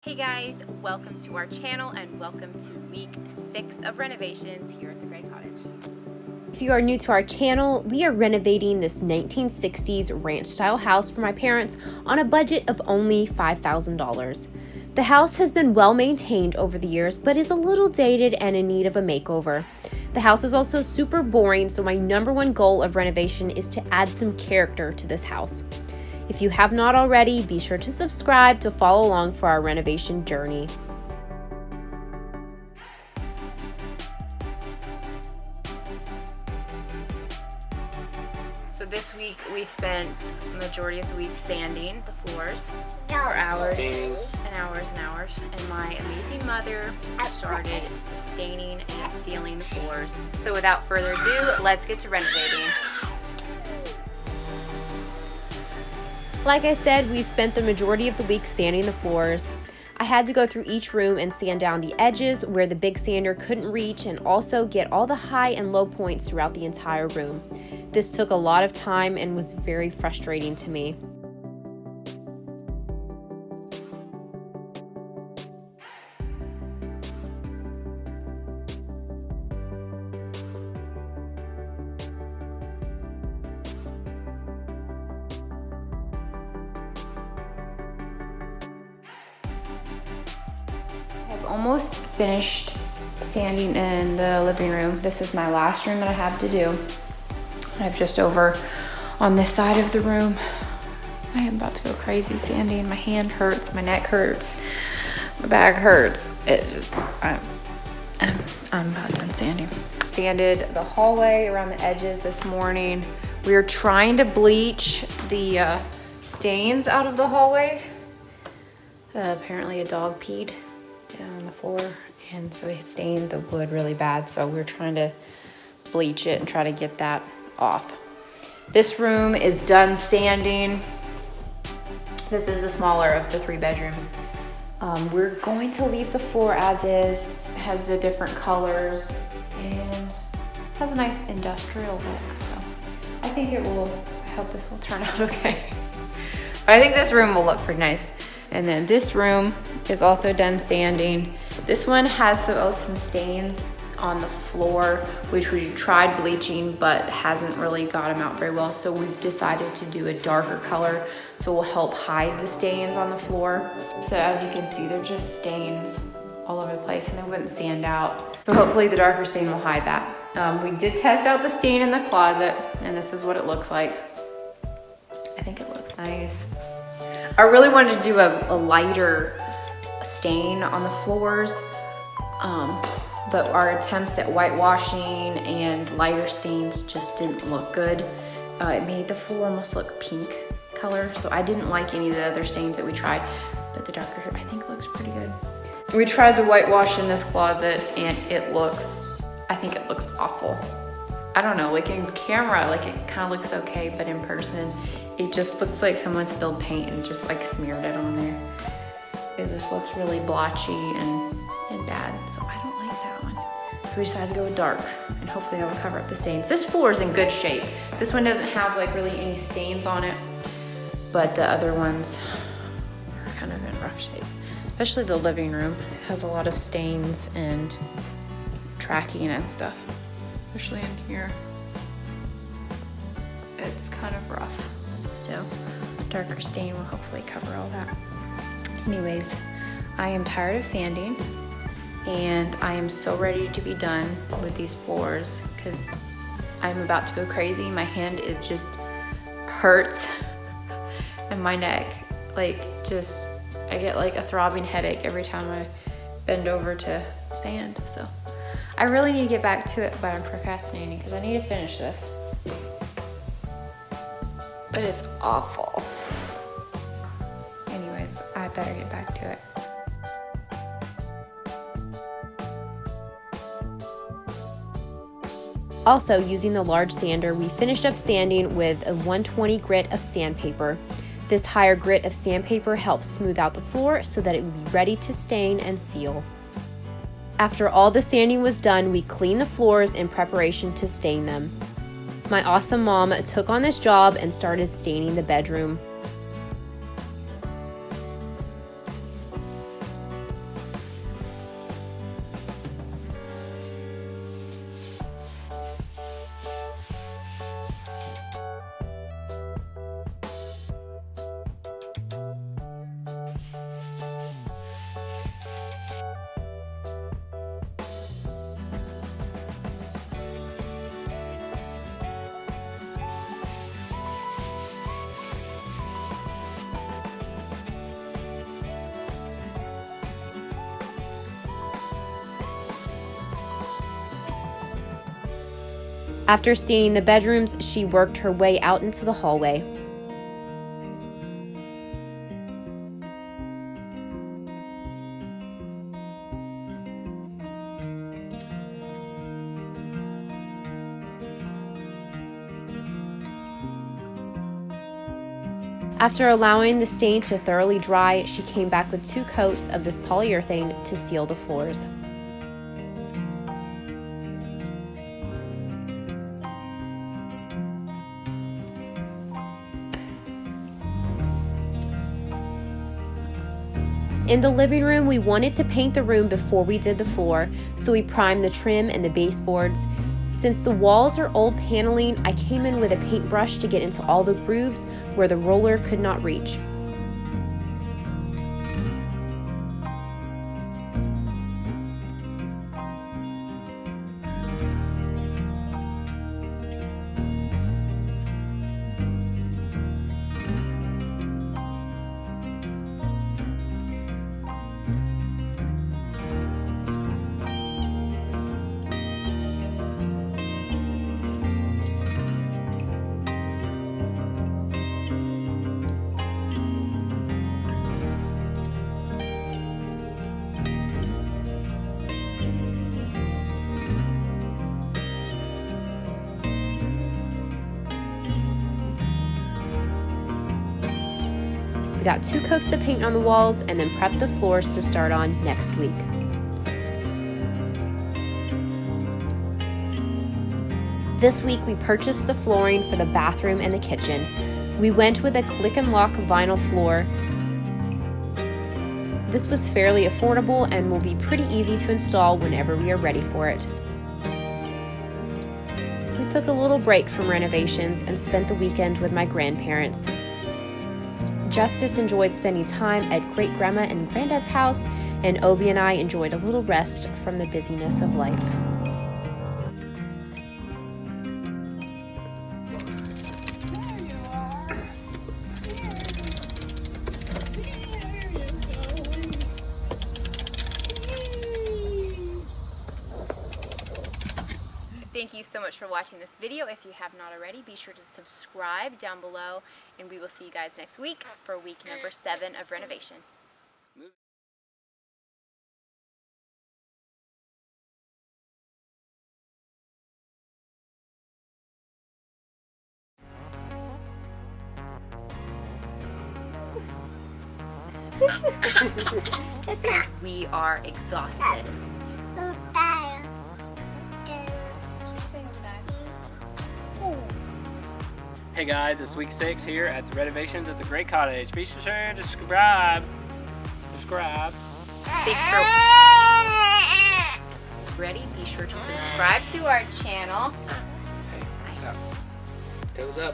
Hey guys, welcome to our channel and welcome to week 6 of renovations here at the Gray Cottage. If you are new to our channel, we are renovating this 1960s ranch style house for my parents on a budget of only $5,000. The house has been well maintained over the years but is a little dated and in need of a makeover. The house is also super boring, so my number one goal of renovation is to add some character to this house. If you have not already, be sure to subscribe to follow along for our renovation journey. So this week we spent the majority of the week sanding the floors for hours and hours and hours, and my amazing mother started staining and sealing the floors. So without further ado, let's get to renovating. Like I said, we spent the majority of the week sanding the floors. I had to go through each room and sand down the edges where the big sander couldn't reach, and also get all the high and low points throughout the entire room. This took a lot of time and was very frustrating to me. I've almost finished sanding in the living room. This is my last room that I have to do. I have just over on this side of the room. I am about to go crazy sanding. My hand hurts, my neck hurts, my back hurts. I'm about done sanding. Sanded the hallway around the edges this morning. We are trying to bleach the stains out of the hallway. Apparently a dog peed on the floor, and so it stained the wood really bad, so we're trying to bleach it and try to get that off. This room is done sanding. This is the smaller of the 3 bedrooms. We're going to leave the floor as is. It has the different colors and has a nice industrial look, so I think I hope this will turn out okay. But I think this room will look pretty nice. And then this room is also done sanding. This one has some stains on the floor, which we tried bleaching but hasn't really got them out very well. So we've decided to do a darker color, so we'll help hide the stains on the floor. So as you can see, they're just stains all over the place and they wouldn't sand out. So hopefully the darker stain will hide that. We did test out the stain in the closet, and this is what it looks like. I think it looks nice. I really wanted to do a lighter stain on the floors, but our attempts at whitewashing and lighter stains just didn't look good. It made the floor almost look pink color, so I didn't like any of the other stains that we tried, but the darker I think looks pretty good. We tried the whitewash in this closet and I think it looks awful. I don't know, like in camera, like it kind of looks okay, but in person, it just looks like someone spilled paint and just like smeared it on there. It just looks really blotchy and bad, so I don't like that one. So we decided to go with dark, and hopefully that will cover up the stains. This floor is in good shape. This one doesn't have like really any stains on it, but the other ones are kind of in rough shape. Especially the living room. It has a lot of stains and tracking and stuff. Especially in here. It's kind of rough. So darker stain will hopefully cover all that. Anyways, I am tired of sanding and I am so ready to be done with these floors because I'm about to go crazy. My hand is just hurts and my neck, like just, I get like a throbbing headache every time I bend over to sand. So I really need to get back to it, but I'm procrastinating because I need to finish this. But it's awful. Anyways, I better get back to it. Also, using the large sander, we finished up sanding with a 120 grit of sandpaper. This higher grit of sandpaper helps smooth out the floor so that it will be ready to stain and seal. After all the sanding was done, we cleaned the floors in preparation to stain them. My awesome mom took on this job and started staining the bedroom. After staining the bedrooms, she worked her way out into the hallway. After allowing the stain to thoroughly dry, she came back with 2 coats of this polyurethane to seal the floors. In the living room, we wanted to paint the room before we did the floor, so we primed the trim and the baseboards. Since the walls are old paneling, I came in with a paintbrush to get into all the grooves where the roller could not reach. We got 2 coats of the paint on the walls and then prepped the floors to start on next week. This week we purchased the flooring for the bathroom and the kitchen. We went with a click and lock vinyl floor. This was fairly affordable and will be pretty easy to install whenever we are ready for it. We took a little break from renovations and spent the weekend with my grandparents. Justice enjoyed spending time at great grandma and granddad's house, and Obie and I enjoyed a little rest from the busyness of life. Thank you so much for watching this video. If you have not already, be sure to subscribe down below, and we will see you guys next week for week number 7 of renovation. We are exhausted. Hey guys, it's week 6 here at the renovations at the Gray Cottage. Be sure to subscribe. Ready? Be sure to subscribe to our channel. Hey, stop. Toes up.